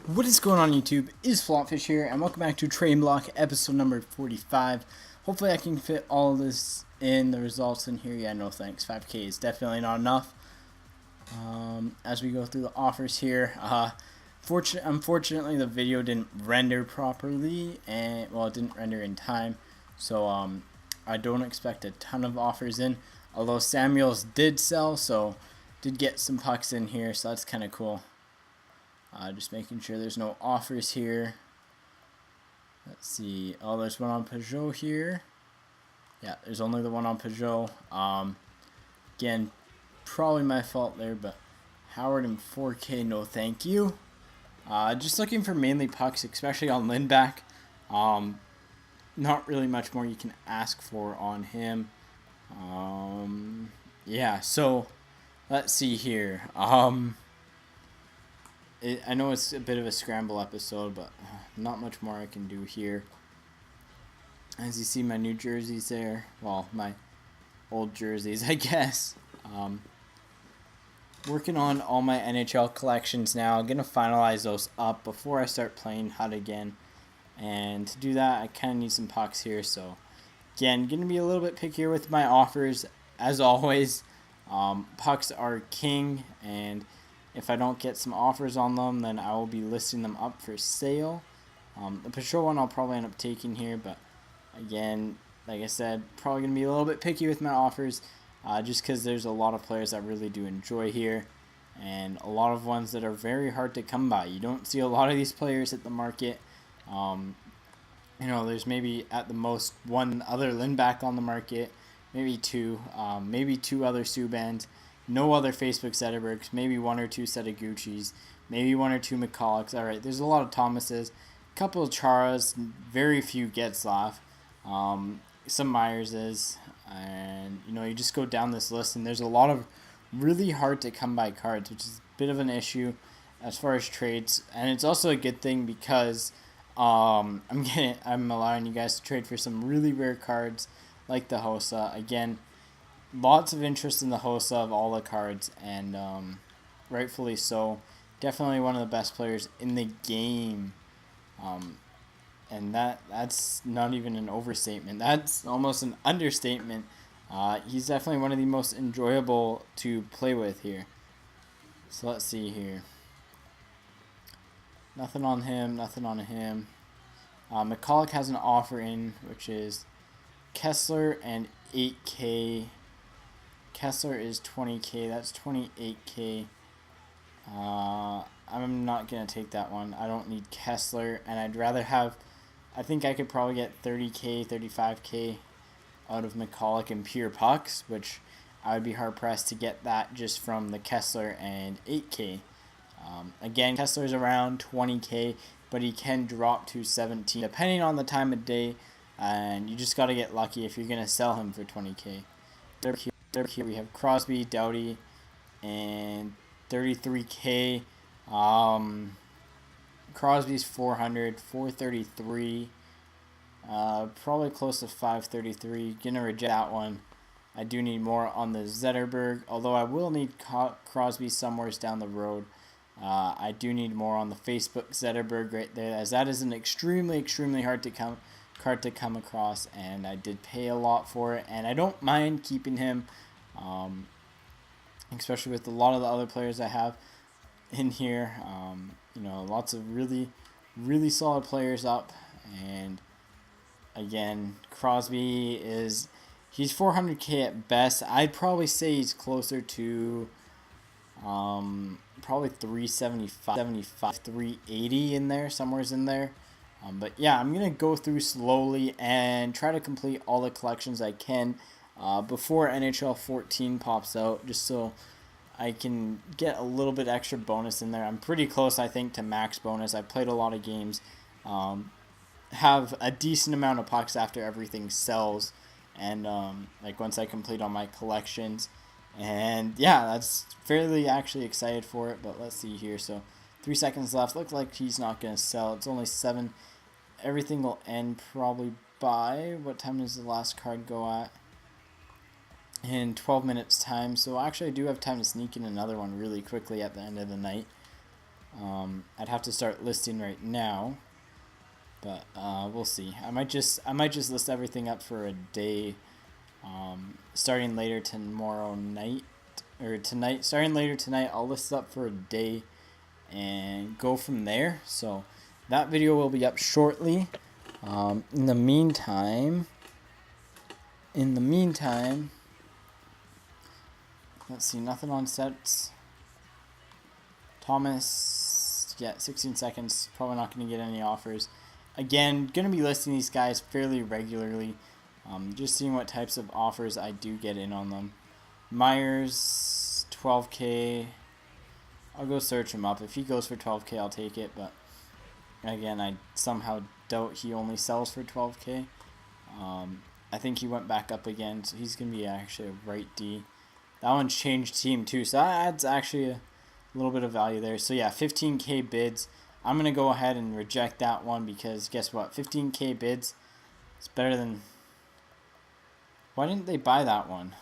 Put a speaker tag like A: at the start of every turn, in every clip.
A: What is going on YouTube? Is FlopFish here, and welcome back to Trading Block episode number 45. Hopefully I can fit all of this in, the results in here. Yeah, no thanks. 5k is definitely not enough. As we go through the offers here, unfortunately the video didn't render properly, and well, it didn't render in time, so I don't expect a ton of offers in, although Samuels did sell, so did get some pucks in here, so that's kind of cool. Just making sure there's no offers here. Let's see. Oh, there's one on Peugeot here. Yeah, there's only the one on Peugeot. Again, probably my fault there, but Howard in 4K, no thank you. Just looking for mainly pucks, especially on Lindback. Not really much more you can ask for on him. Yeah, so let's see here. I know it's a bit of a scramble episode, but not much more I can do here. As you see, my new jerseys there. Well, my old jerseys, I guess. Working on all my NHL collections now. I'm going to finalize those up before I start playing HUD again. And to do that, I kind of need some pucks here. So, again, going to be a little bit pickier with my offers. As always, pucks are king, and if I don't get some offers on them, then I will be listing them up for sale. The Patrol one I'll probably end up taking here, but again, like I said, probably going to be a little bit picky with my offers, just because there's a lot of players I really do enjoy here, and a lot of ones that are very hard to come by. You don't see a lot of these players at the market. There's maybe at the most one other Lindback on the market, maybe two other Subans. No other Facebook Zetterbergs, maybe one or two set of Gucci's, maybe one or two McCullochs. Alright, there's a lot of Thomases, a couple of Charas, very few Getzlaff, some Myerses, and you just go down this list, and there's a lot of really hard to come by cards, which is a bit of an issue as far as trades, and it's also a good thing because I'm allowing you guys to trade for some really rare cards like the Hossa. Again, lots of interest in the Hossa of all the cards, and rightfully so. Definitely one of the best players in the game, and that's not even an overstatement. That's almost an understatement. He's definitely one of the most enjoyable to play with here. So let's see here. Nothing on him. McCulloch has an offer in, which is Kessler and 8K. Kessler is 20k, that's 28k. I'm not going to take that one. I don't need Kessler, and I'd rather have, I think I could probably get 30k, 35k out of McCulloch in pure pucks, which I would be hard-pressed to get that just from the Kessler and 8k. Again, Kessler's around 20k, but he can drop to 17, depending on the time of day, and you just got to get lucky if you're going to sell him for 20k. Here we have Crosby, Doughty, and 33k. Crosby's 400, 433. Probably close to 533. Gonna reject that one. I do need more on the Zetterberg, although I will need Crosby somewhere down the road. I do need more on the Facebook Zetterberg right there, as that is an extremely hard card to come across, and I did pay a lot for it, and I don't mind keeping him, especially with a lot of the other players I have in here. Lots of really solid players up, and again, Crosby he's 400k at best. I'd probably say he's closer to probably 375, 380 in there, somewhere's in there. But yeah, I'm going to go through slowly and try to complete all the collections I can before NHL 14 pops out, just so I can get a little bit extra bonus in there. I'm pretty close, I think, to max bonus. I played a lot of games, have a decent amount of pucks after everything sells, and once I complete all my collections. And yeah, that's fairly actually excited for it, but let's see here. So 3 seconds left. Looks like he's not going to sell. It's only 7. Everything will end probably by, what time does the last card go at? In 12 minutes time. So actually I do have time to sneak in another one really quickly at the end of the night. I'd have to start listing right now, but we'll see. I might just list everything up for a day, starting later tomorrow night, or tonight. Starting later tonight, I'll list it up for a day and go from there. So that video will be up shortly. In the meantime, let's see, nothing on sets. Thomas, yeah, 16 seconds. Probably not going to get any offers. Again, going to be listing these guys fairly regularly. Just seeing what types of offers I do get in on them. Myers, 12K. I'll go search him up. If he goes for 12K, I'll take it. But again, I somehow doubt he only sells for 12K. I think he went back up again, so he's going to be actually a right D. That one's changed team too, so that adds actually a little bit of value there. So yeah, 15K bids. I'm going to go ahead and reject that one because guess what? 15K bids, it's better than... Why didn't they buy that one?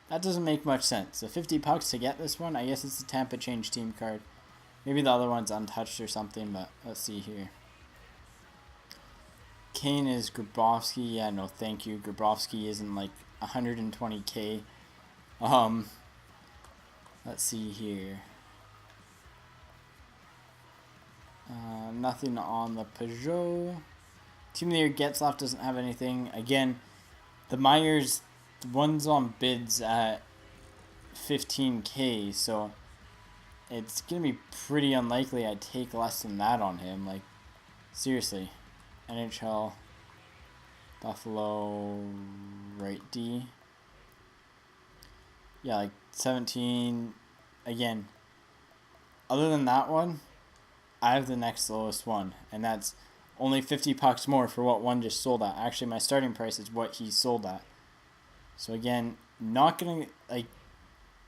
A: That doesn't make much sense. So 50 bucks to get this one? I guess it's the Tampa change team card. Maybe the other one's untouched or something, but let's see here. Kane is Grabowski. Yeah, no thank you. Grabowski isn't like 120K. Let's see here. Nothing on the Peugeot. Team of the Year Getzlaff doesn't have anything. Again, the Myers, the one's on bids at 15K, so it's going to be pretty unlikely I'd take less than that on him. Like, seriously. NHL, Buffalo, right D. Yeah, like 17. Again, other than that one, I have the next lowest one, and that's only 50 bucks more for what one just sold at. Actually, my starting price is what he sold at. So again, not gonna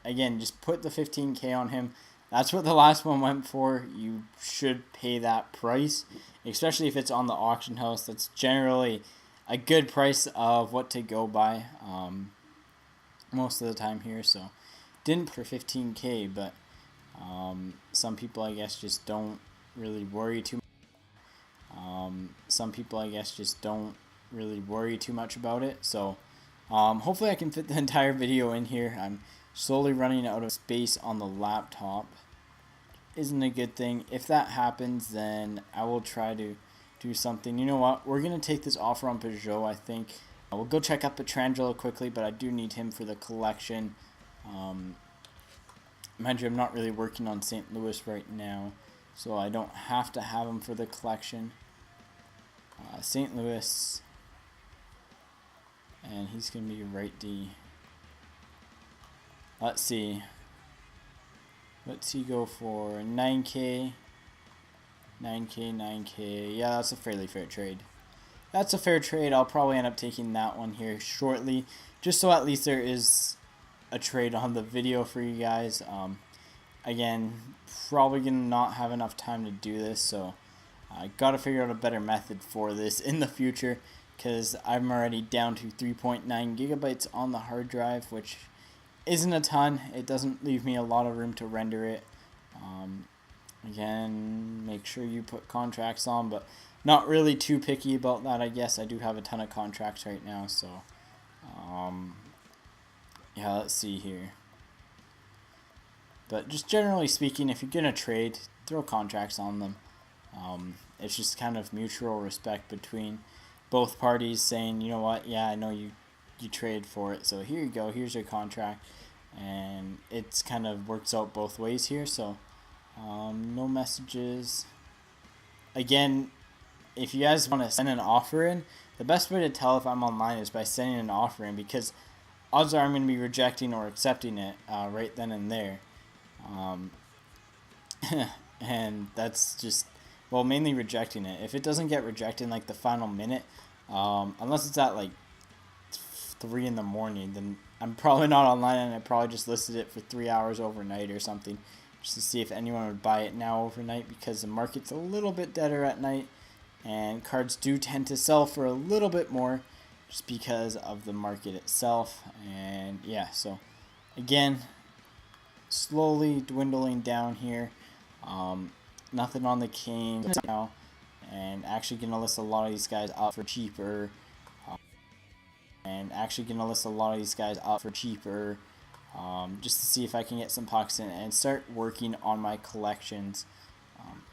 A: just put the 15K on him. That's what the last one went for. You should pay that price, especially if it's on the auction house. That's generally a good price of what to go by most of the time here. So didn't for 15K, but some people I guess just don't really worry too much about it. So hopefully I can fit the entire video in here. I'm slowly running out of space on the laptop. Isn't a good thing. If that happens, then I will try to do something. You know what? We're going to take this offer on Peugeot, I think. We'll go check out Petrangelo quickly, but I do need him for the collection. Mind you, I'm not really working on St. Louis right now, so I don't have to have him for the collection. St. Louis, and he's going to be right D. Let's see. Let's see, go for 9K. 9K. Yeah, that's a fairly fair trade. That's a fair trade. I'll probably end up taking that one here shortly, just so at least there is a trade on the video for you guys. Again, probably gonna not have enough time to do this, so I gotta figure out a better method for this in the future, because I'm already down to 3.9 gigabytes on the hard drive, which isn't a ton. It doesn't leave me a lot of room to render it. Again, make sure you put contracts on, but not really too picky about that, I guess. I do have a ton of contracts right now, so yeah, let's see here. But just generally speaking, if you're gonna trade, throw contracts on them. It's just kind of mutual respect between both parties, saying, you know what, yeah, I know you trade for it, so here you go, here's your contract, and it's kind of works out both ways here. So no messages. Again, if you guys want to send an offer in, the best way to tell if I'm online is by sending an offer in, because odds are I'm going to be rejecting or accepting it right then and there. And that's just, well, mainly rejecting it. If it doesn't get rejected in like the final minute, unless it's at like 3 in the morning, then I'm probably not online, and I probably just listed it for 3 hours overnight or something, just to see if anyone would buy it now overnight, because the market's a little bit deader at night, and cards do tend to sell for a little bit more just because of the market itself. And yeah, so again, slowly dwindling down here. Nothing on the Kings now, and actually gonna list a lot of these guys up for cheaper. Just to see if I can get some pucks in and start working on my collections.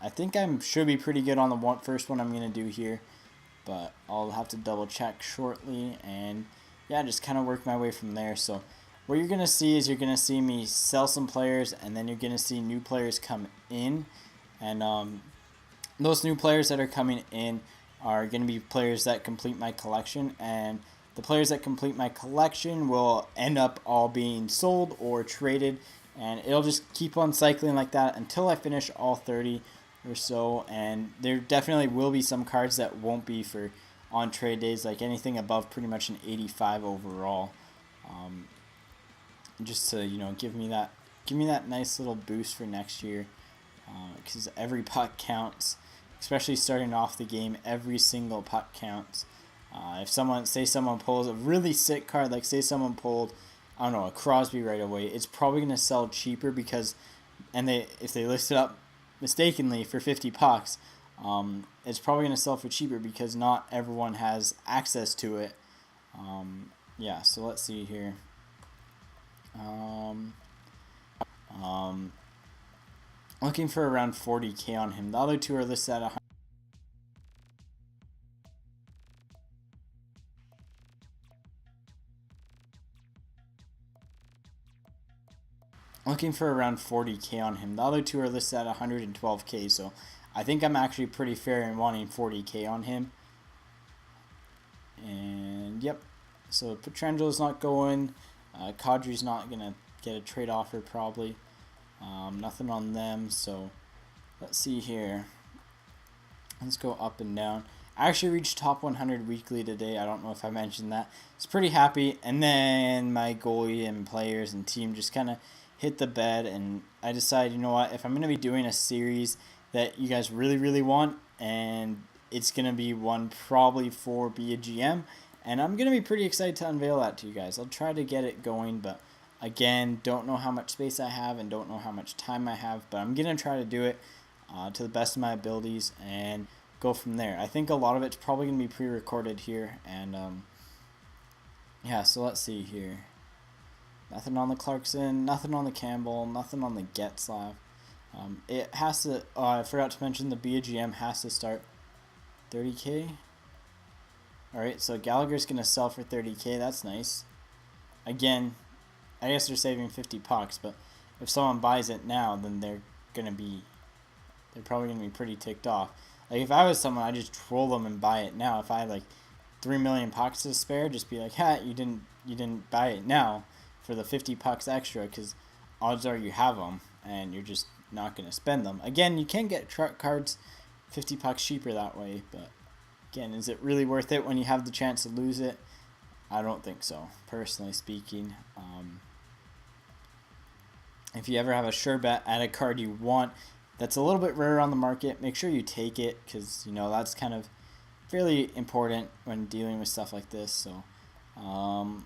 A: I think I should be pretty good on the first one I'm gonna do here, but I'll have to double check shortly, and yeah, just kind of work my way from there. So what you're going to see is you're going to see me sell some players, and then you're going to see new players come in, and those new players that are coming in are going to be players that complete my collection, and the players that complete my collection will end up all being sold or traded, and it'll just keep on cycling like that until I finish all 30 or so. And there definitely will be some cards that won't be for on trade days, like anything above pretty much an 85 overall, just to give me that nice little boost for next year, because every puck counts, especially starting off the game. Every single puck counts. If someone pulls a really sick card, like say someone pulled, I don't know, a Crosby right away, it's probably going to sell cheaper because, if they list it up mistakenly for 50 pucks, it's probably going to sell for cheaper because not everyone has access to it. Yeah, so let's see here. Looking for around 40K on him. The other two are listed at 100. Looking for around 40K on him. The other two are listed at 112K, so I think I'm actually pretty fair in wanting 40K on him. And yep, so Petrangelo not going. Kadri's not gonna get a trade offer probably. Nothing on them. So let's see here. Let's go up and down. I actually reached top 100 weekly today. I don't know if I mentioned that. It's pretty happy. And then my goalie and players and team just kind of hit the bed, and I decided, you know what, if I'm going to be doing a series that you guys really, really want, and it's going to be one probably for Be a GM, and I'm going to be pretty excited to unveil that to you guys. I'll try to get it going, but again, don't know how much space I have and don't know how much time I have, but I'm going to try to do it to the best of my abilities and go from there. I think a lot of it's probably going to be pre-recorded here, and yeah, so let's see here. Nothing on the Clarkson, nothing on the Campbell, nothing on the Getzlav. It has to, I forgot to mention the Be a GM has to start 30K. Alright, so Gallagher's going to sell for 30K, that's nice. Again, I guess they're saving 50 pucks, but if someone buys it now, then they're probably going to be pretty ticked off. Like, if I was someone, I'd just troll them and buy it now. If I had like 3 million pucks to spare, just be like, ha, you didn't buy it now for the 50 pucks extra, because odds are you have them and you're just not going to spend them. Again, you can get truck cards 50 pucks cheaper that way, but again, is it really worth it when you have the chance to lose it? I don't think so, personally speaking. If you ever have a sure bet at a card you want that's a little bit rare on the market, make sure you take it, because that's kind of fairly important when dealing with stuff like this. So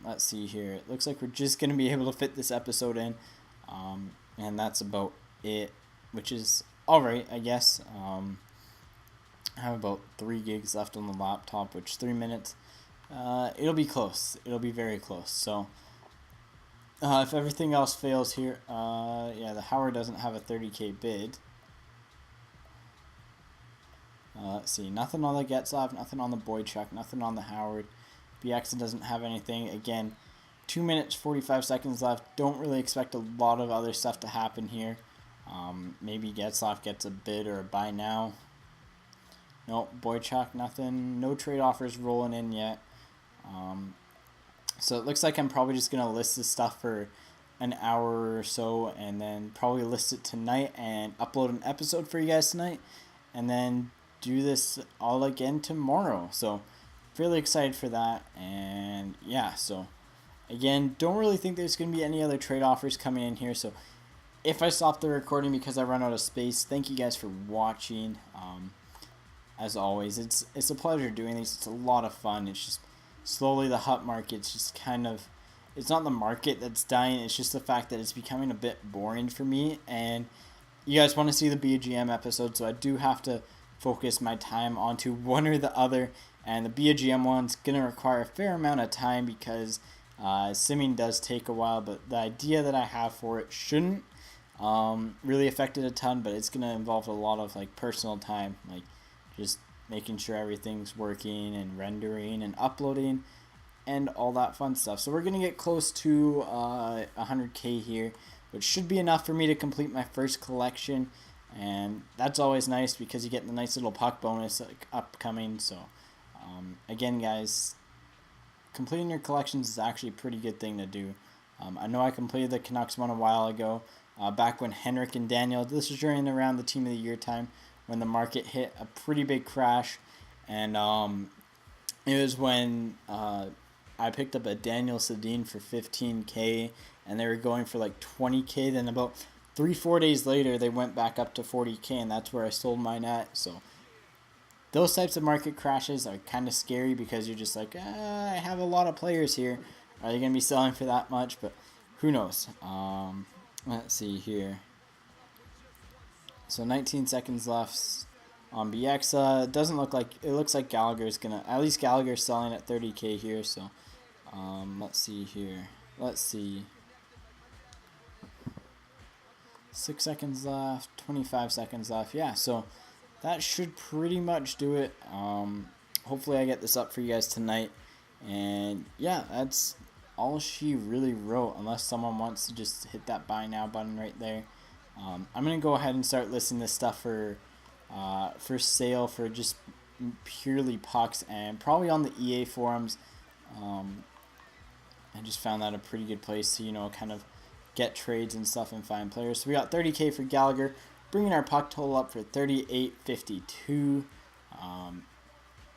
A: let's see here. It looks like we're just going to be able to fit this episode in, and that's about it, which is alright, I guess. I have about 3 gigs left on the laptop, which 3 minutes. It'll be close. It'll be very close. So if everything else fails here, yeah, the Howard doesn't have a 30K bid. Let's see, nothing on the Getzlav, nothing on the Boychuk, nothing on the Howard. BX doesn't have anything. Again, 2 minutes, 45 seconds left. Don't really expect a lot of other stuff to happen here. Maybe Getzlav gets a bid or a buy now. Nope, Boychuk, nothing. No trade offers rolling in yet. So it looks like I'm probably just going to list this stuff for an hour or so, and then probably list it tonight and upload an episode for you guys tonight, and then do this all again tomorrow. So fairly excited for that. And yeah, so again, don't really think there's going to be any other trade offers coming in here. So if I stop the recording because I run out of space, thank you guys for watching. As always, it's a pleasure doing these. It's a lot of fun. It's just slowly the hut market's just kind of, it's not the market that's dying, it's just the fact that it's becoming a bit boring for me, and you guys want to see the BGM episode, so I do have to focus my time onto one or the other. And the BGM one's going to require a fair amount of time because simming does take a while, but the idea that I have for it shouldn't really affect it a ton, but it's going to involve a lot of like personal time, like just making sure everything's working and rendering and uploading and all that fun stuff. So we're going to get close to 100k here, which should be enough for me to complete my first collection, and that's always nice because you get the nice little puck bonus like upcoming. So again, guys, completing your collections is actually a pretty good thing to do. I know I completed the Canucks one a while ago, back when Henrik and Daniel, this was during around the Team of the Year time, when the market hit a pretty big crash, and it was when I picked up a Daniel Sedin for 15k, and they were going for like 20k. Then about 3-4 days later, they went back up to 40k, and that's where I sold mine at. So those types of market crashes are kind of scary because you're just like, I have a lot of players here. Are they going to be selling for that much? But who knows? Let's see here. So 19 seconds left on BX. Doesn't look like, it looks like Gallagher's gonna, at least Gallagher's selling at 30k here. So let's see here. Let's see. 6 seconds left, 25 seconds left. Yeah, so that should pretty much do it. Hopefully I get this up for you guys tonight. And yeah, that's all she really wrote, unless someone wants to just hit that buy now button right there. I'm going to go ahead and start listing this stuff for sale for just purely pucks, and probably on the EA forums. I just found that a pretty good place to, kind of get trades and stuff and find players. So we got 30k for Gallagher, bringing our puck total up for 3852,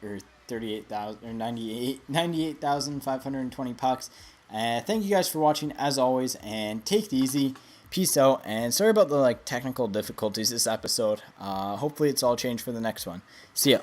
A: or 38,000 or 98,520 pucks. Thank you guys for watching as always, and take it easy. Peace out, and sorry about the technical difficulties this episode. Hopefully it's all changed for the next one. See ya.